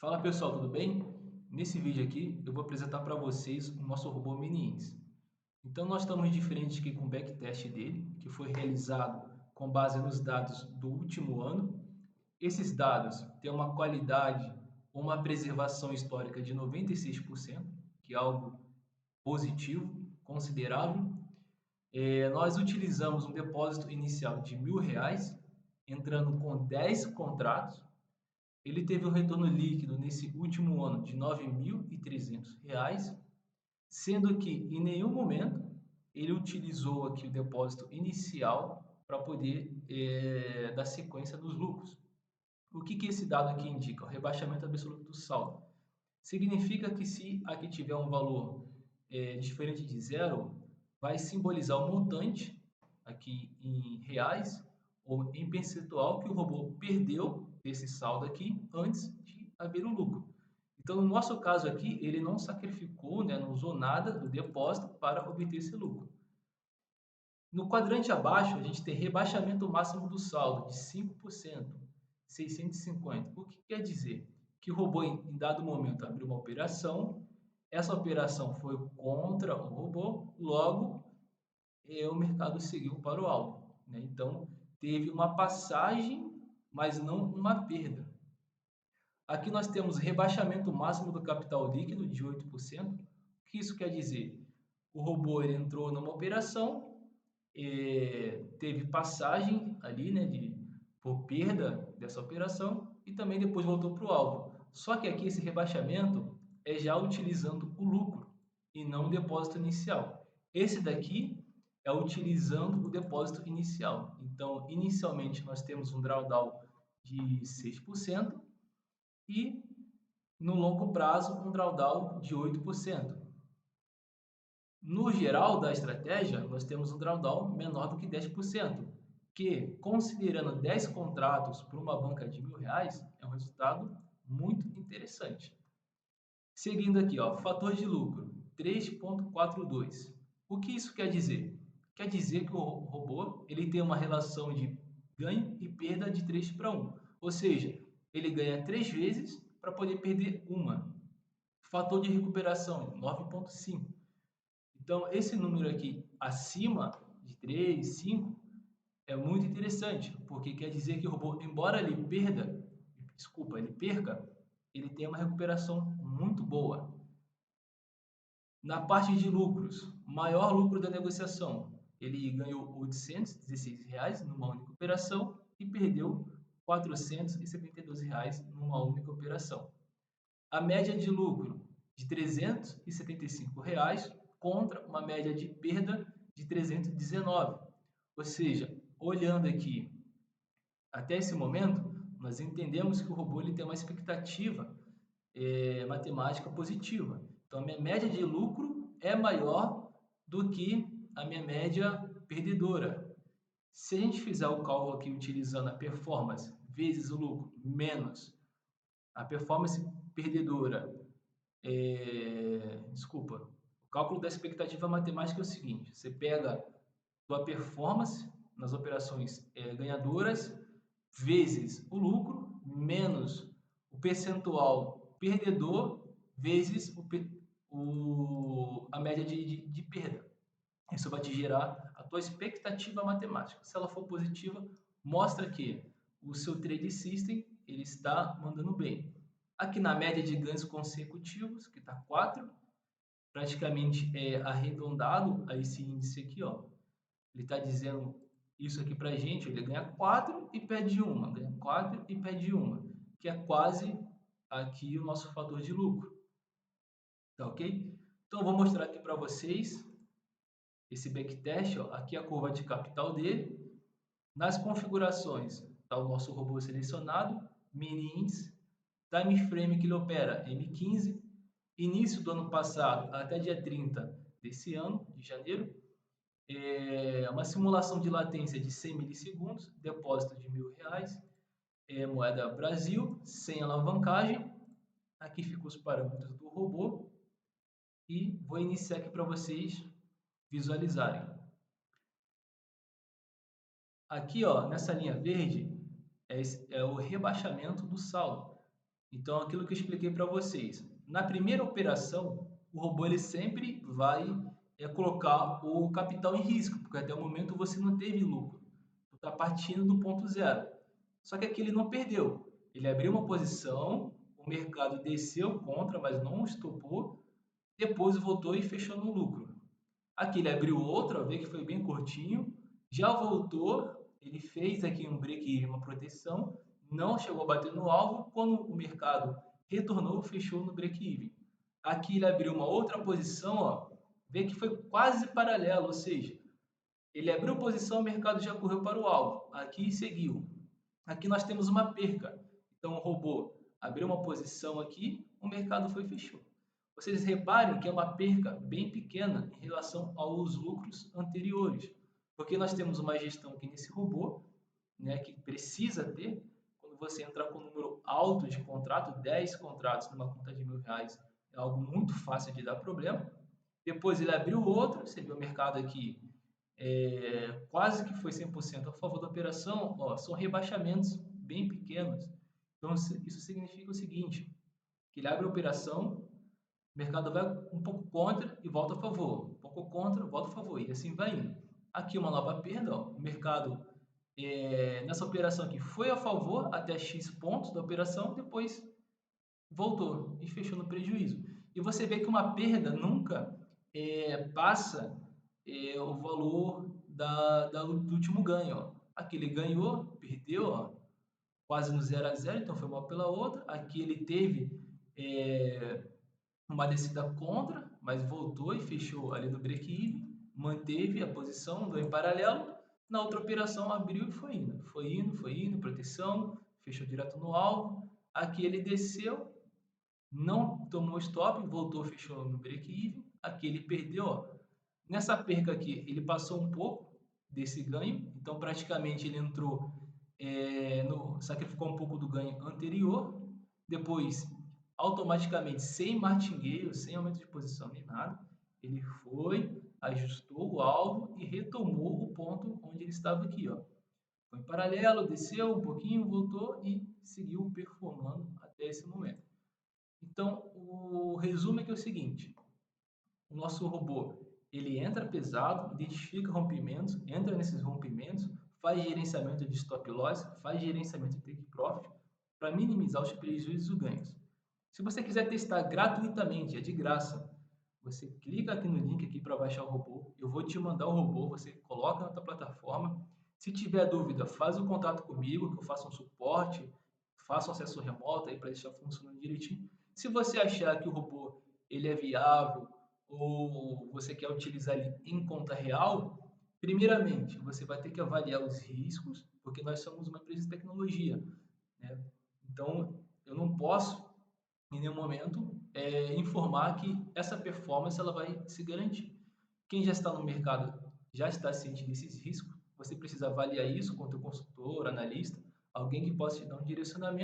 Fala pessoal, tudo bem? Nesse vídeo aqui eu vou apresentar para vocês o nosso robô Mini-Ins. Então nós estamos diferentes aqui com o backtest dele, que foi realizado com base nos dados do último ano. Esses dados têm uma qualidade, uma preservação histórica de 96%, que é algo positivo, considerável. Nós utilizamos um depósito inicial de R$ 1.000, entrando com 10 contratos. Ele teve um retorno líquido nesse último ano de R$ 9.300, sendo que em nenhum momento ele utilizou aqui o depósito inicial para poder dar sequência nos lucros. O que esse dado aqui indica? O rebaixamento absoluto do saldo. Significa que se aqui tiver um valor diferente de zero, vai simbolizar o montante aqui em reais ou em percentual que o robô perdeu desse saldo aqui antes de haver o lucro. Então, no nosso caso aqui, ele não sacrificou, né, não usou nada do depósito para obter esse lucro. No quadrante abaixo, a gente tem rebaixamento máximo do saldo de 5%, 650. O que quer dizer? Que o robô, em dado momento, abriu uma operação, essa operação foi contra o robô, logo o mercado seguiu para o alvo, né? Então, teve uma passagem, mas não uma perda. Aqui nós temos rebaixamento máximo do capital líquido de 8%. O que isso quer dizer? O robô ele entrou numa operação, teve passagem ali, né, por perda dessa operação e também depois voltou para o alvo. Só que aqui esse rebaixamento é já utilizando o lucro e não o depósito inicial. Esse daqui é utilizando o depósito inicial. Então, inicialmente nós temos um drawdown de 6% e no longo prazo um drawdown de 8%. No geral da estratégia, nós temos um drawdown menor do que 10%, que, considerando 10 contratos por uma banca de R$ 1.000, é um resultado muito interessante. Seguindo aqui, ó, fator de lucro, 3,42. O que isso quer dizer? Quer dizer que o robô ele tem uma relação de ganho e perda de 3 para 1. Ou seja, ele ganha 3 vezes para poder perder uma. Fator de recuperação, 9,5. Então, esse número aqui acima de 3, 5 é muito interessante, porque quer dizer que o robô, embora ele perca, ele tem uma recuperação muito boa. Na parte de lucros, maior lucro da negociação, ele ganhou R$ 816 numa única operação e perdeu R$ 472 numa única operação. A média de lucro de R$ 375 contra uma média de perda de 319. Ou seja, olhando aqui até esse momento, nós entendemos que o robô ele tem uma expectativa matemática positiva. Então, a minha média de lucro é maior do que a minha média perdedora. Se a gente fizer o cálculo aqui utilizando a performance vezes o lucro menos a performance perdedora, desculpa, o cálculo da expectativa matemática é o seguinte: você pega a tua performance nas operações ganhadoras vezes o lucro menos o percentual perdedor vezes a média de perda. Isso vai te gerar a tua expectativa matemática. Se ela for positiva, mostra que o seu trade system ele está mandando bem. Aqui na média de ganhos consecutivos, que está 4, praticamente é arredondado a esse índice aqui, ó. Ele está dizendo isso aqui para a gente, ele ganha 4 e perde uma, ganha 4 e perde uma, que é quase aqui o nosso fator de lucro, tá ok? Então, eu vou mostrar aqui para vocês esse backtest, ó, aqui a curva de capital dele. Nas configurações, está o nosso robô selecionado, mini índice, time frame que ele opera M15, início do ano passado até dia 30 desse ano, de janeiro, uma simulação de latência de 100 milissegundos, depósito de R$ 1.000, moeda Brasil, sem alavancagem. Aqui ficam os parâmetros do robô e vou iniciar aqui para vocês visualizarem. Aqui, ó, nessa linha verde, é o rebaixamento do saldo. Então, aquilo que eu expliquei para vocês. Na primeira operação, o robô ele sempre vai colocar o capital em risco, porque até o momento você não teve lucro. Tu está partindo do ponto zero. Só que aqui ele não perdeu. Ele abriu uma posição, o mercado desceu contra, mas não estopou, depois voltou e fechou no lucro. Aqui ele abriu outra, vê que foi bem curtinho, já voltou, ele fez aqui um break-even, uma proteção, não chegou a bater no alvo, quando o mercado retornou, fechou no break-even. Aqui ele abriu uma outra posição, ó, vê que foi quase paralelo, ou seja, ele abriu posição, o mercado já correu para o alvo, aqui seguiu. Aqui nós temos uma perca, então o robô abriu uma posição aqui, o mercado foi e fechou. Vocês reparem que é uma perca bem pequena em relação aos lucros anteriores, porque nós temos uma gestão aqui nesse robô, né, que precisa ter, quando você entrar com um número alto de contrato, 10 contratos numa conta de R$ 1.000, é algo muito fácil de dar problema. Depois ele abriu outro, você viu o mercado aqui, quase que foi 100% a favor da operação, ó, são rebaixamentos bem pequenos. Então isso significa o seguinte, que ele abre a operação, o mercado vai um pouco contra e volta a favor, um pouco contra, volta a favor, e assim vai indo. Aqui uma nova perda, ó, o mercado nessa operação aqui foi a favor até X pontos da operação, depois voltou e fechou no prejuízo. E você vê que uma perda nunca passa o valor do último ganho. Ó. Aqui ele ganhou, perdeu, ó, quase no 0 a 0, então foi mal pela outra. Aqui ele teve uma descida contra, mas voltou e fechou ali no break-even, manteve a posição, andou em paralelo. Na outra operação abriu e foi indo, proteção, fechou direto no alvo. Aqui ele desceu, não tomou stop, voltou, fechou no break-even. Aqui ele perdeu, ó. Nessa perca aqui, ele passou um pouco desse ganho, então praticamente ele entrou, sacrificou um pouco do ganho anterior. Depois, automaticamente, sem martingale, sem aumento de posição nem nada, ele foi, ajustou o alvo e retomou o ponto onde ele estava aqui, ó. Foi em paralelo, desceu um pouquinho, voltou e seguiu performando até esse momento. Então, o resumo é que é o seguinte: o nosso robô ele entra pesado, identifica rompimentos, entra nesses rompimentos, faz gerenciamento de stop loss, faz gerenciamento de take profit para minimizar os prejuízos e ganhos. Se você quiser testar gratuitamente, é de graça. Você clica aqui no link aqui para baixar o robô. Eu vou te mandar o robô, você coloca na tua plataforma. Se tiver dúvida, faz o contato comigo, que eu faço um suporte, faço um acesso remoto aí para deixar funcionando direitinho. Se você achar que o robô ele é viável ou você quer utilizar ele em conta real, primeiramente você vai ter que avaliar os riscos, porque nós somos uma empresa de tecnologia, né? Então eu não posso em nenhum momento informar que essa performance ela vai se garantir. Quem já está no mercado já está ciente desses riscos. Você precisa avaliar isso com o teu consultor, analista, alguém que possa te dar um direcionamento.